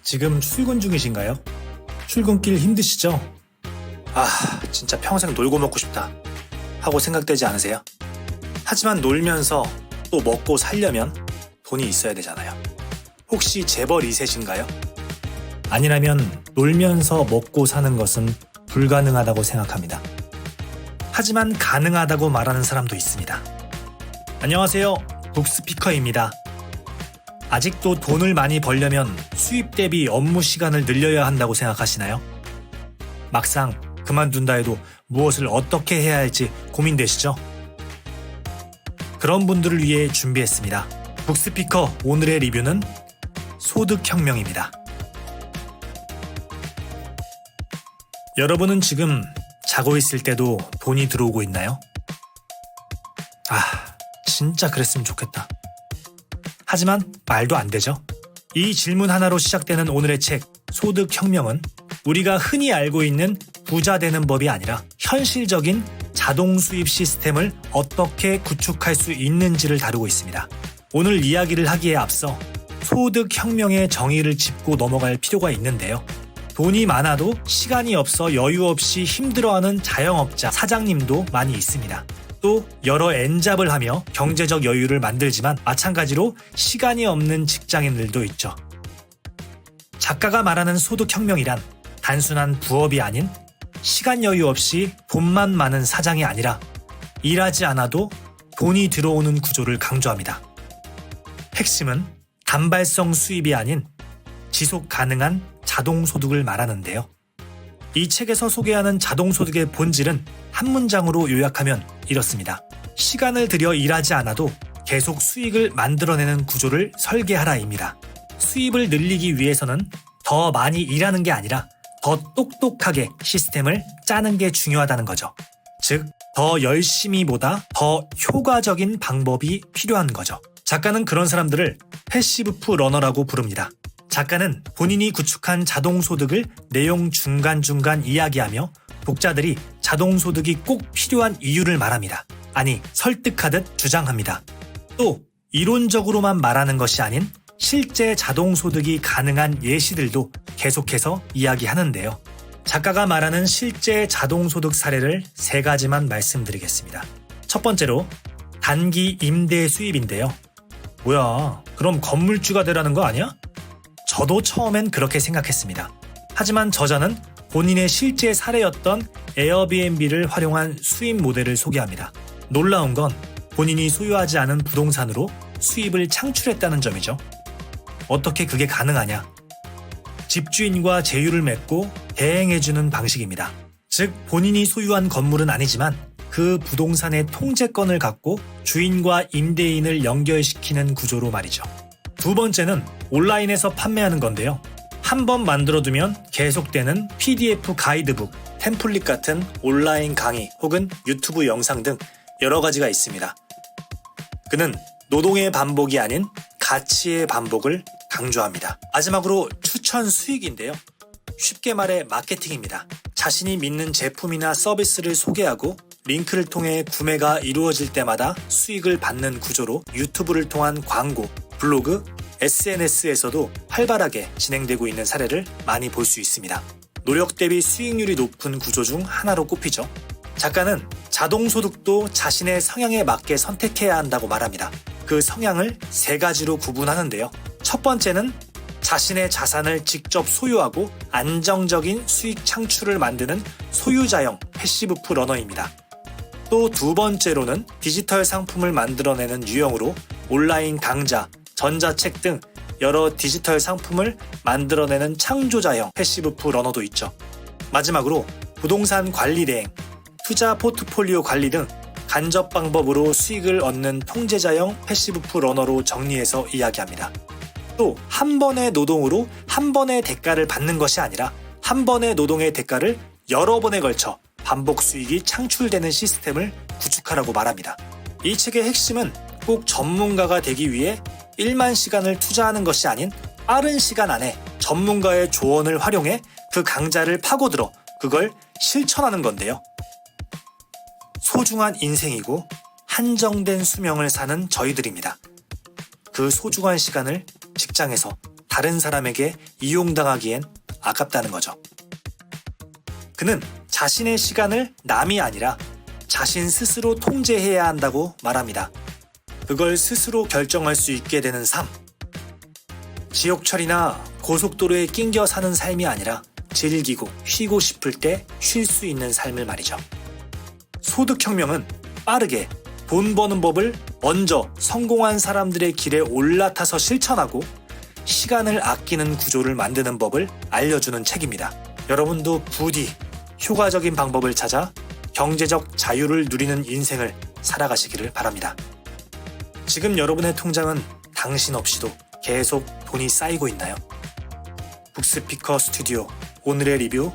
지금 출근 중이신가요? 출근길 힘드시죠? 진짜 평생 놀고 먹고 싶다 하고 생각되지 않으세요? 하지만 놀면서 또 먹고 살려면 돈이 있어야 되잖아요. 혹시 재벌 2세신가요? 아니라면 놀면서 먹고 사는 것은 불가능하다고 생각합니다. 하지만 가능하다고 말하는 사람도 있습니다. 안녕하세요. 북스피커입니다. 아직도 돈을 많이 벌려면 수입 대비 업무 시간을 늘려야 한다고 생각하시나요? 막상 그만둔다 해도 무엇을 어떻게 해야 할지 고민되시죠? 그런 분들을 위해 준비했습니다. 북스피커 오늘의 리뷰는 소득혁명입니다. 여러분은 지금 자고 있을 때도 돈이 들어오고 있나요? 진짜 그랬으면 좋겠다. 하지만 말도 안 되죠. 이 질문 하나로 시작되는 오늘의 책 소득혁명은 우리가 흔히 알고 있는 부자 되는 법이 아니라 현실적인 자동 수입 시스템을 어떻게 구축할 수 있는지를 다루고 있습니다. 오늘 이야기를 하기에 앞서 소득혁명의 정의를 짚고 넘어갈 필요가 있는데요. 돈이 많아도 시간이 없어 여유 없이 힘들어하는 자영업자, 사장님도 많이 있습니다. 또 여러 N잡을 하며 경제적 여유를 만들지만 마찬가지로 시간이 없는 직장인들도 있죠. 작가가 말하는 소득혁명이란 단순한 부업이 아닌 시간 여유 없이 돈만 많은 사장이 아니라 일하지 않아도 돈이 들어오는 구조를 강조합니다. 핵심은 단발성 수입이 아닌 지속 가능한 자동소득을 말하는데요. 이 책에서 소개하는 자동소득의 본질은 한 문장으로 요약하면 이렇습니다. 시간을 들여 일하지 않아도 계속 수익을 만들어내는 구조를 설계하라입니다. 수입을 늘리기 위해서는 더 많이 일하는 게 아니라 더 똑똑하게 시스템을 짜는 게 중요하다는 거죠. 즉, 더 열심히보다 더 효과적인 방법이 필요한 거죠. 작가는 그런 사람들을 패시브 러너라고 부릅니다. 작가는 본인이 구축한 자동소득을 내용 중간중간 이야기하며 독자들이 자동소득이 꼭 필요한 이유를 말합니다. 아니, 설득하듯 주장합니다. 또 이론적으로만 말하는 것이 아닌 실제 자동소득이 가능한 예시들도 계속해서 이야기하는데요. 작가가 말하는 실제 자동소득 사례를 3가지만 말씀드리겠습니다. 첫 번째로 단기 임대 수입인데요. 뭐야, 그럼 건물주가 되라는 거 아니야? 저도 처음엔 그렇게 생각했습니다. 하지만 저자는 본인의 실제 사례였던 에어비앤비를 활용한 수입 모델을 소개합니다. 놀라운 건 본인이 소유하지 않은 부동산으로 수입을 창출했다는 점이죠. 어떻게 그게 가능하냐? 집주인과 제휴를 맺고 대행해주는 방식입니다. 즉, 본인이 소유한 건물은 아니지만 그 부동산의 통제권을 갖고 주인과 임대인을 연결시키는 구조로 말이죠. 두 번째는 온라인에서 판매하는 건데요. 한번 만들어두면 계속되는 PDF 가이드북, 템플릿 같은 온라인 강의 혹은 유튜브 영상 등 여러 가지가 있습니다. 그는 노동의 반복이 아닌 가치의 반복을 강조합니다. 마지막으로 추천 수익인데요. 쉽게 말해 마케팅입니다. 자신이 믿는 제품이나 서비스를 소개하고 링크를 통해 구매가 이루어질 때마다 수익을 받는 구조로 유튜브를 통한 광고, 블로그, SNS에서도 활발하게 진행되고 있는 사례를 많이 볼 수 있습니다. 노력 대비 수익률이 높은 구조 중 하나로 꼽히죠. 작가는 자동소득도 자신의 성향에 맞게 선택해야 한다고 말합니다. 그 성향을 3가지로 구분하는데요. 첫 번째는 자신의 자산을 직접 소유하고 안정적인 수익 창출을 만드는 소유자형 패시브 러너입니다. 또 두 번째로는 디지털 상품을 만들어내는 유형으로 온라인 강좌, 전자책 등 여러 디지털 상품을 만들어내는 창조자형 패시브 러너도 있죠. 마지막으로 부동산 관리 대행, 투자 포트폴리오 관리 등 간접 방법으로 수익을 얻는 통제자형 패시브 러너로 정리해서 이야기합니다. 또 한 번의 노동으로 한 번의 대가를 받는 것이 아니라 한 번의 노동의 대가를 여러 번에 걸쳐 반복 수익이 창출되는 시스템을 구축하라고 말합니다. 이 책의 핵심은 꼭 전문가가 되기 위해 1만 시간을 투자하는 것이 아닌 빠른 시간 안에 전문가의 조언을 활용해 그 강좌를 파고들어 그걸 실천하는 건데요. 소중한 인생이고 한정된 수명을 사는 저희들입니다. 그 소중한 시간을 직장에서 다른 사람에게 이용당하기엔 아깝다는 거죠. 그는 자신의 시간을 남이 아니라 자신 스스로 통제해야 한다고 말합니다. 그걸 스스로 결정할 수 있게 되는 삶. 지옥철이나 고속도로에 낑겨 사는 삶이 아니라 즐기고 쉬고 싶을 때 쉴 수 있는 삶을 말이죠. 소득혁명은 빠르게 돈 버는 법을 먼저 성공한 사람들의 길에 올라타서 실천하고 시간을 아끼는 구조를 만드는 법을 알려주는 책입니다. 여러분도 부디 효과적인 방법을 찾아 경제적 자유를 누리는 인생을 살아가시기를 바랍니다. 지금 여러분의 통장은 당신 없이도 계속 돈이 쌓이고 있나요? 북스피커 스튜디오 오늘의 리뷰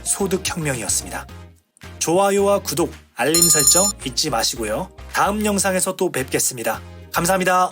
소득혁명이었습니다. 좋아요와 구독, 알림 설정 잊지 마시고요. 다음 영상에서 또 뵙겠습니다. 감사합니다.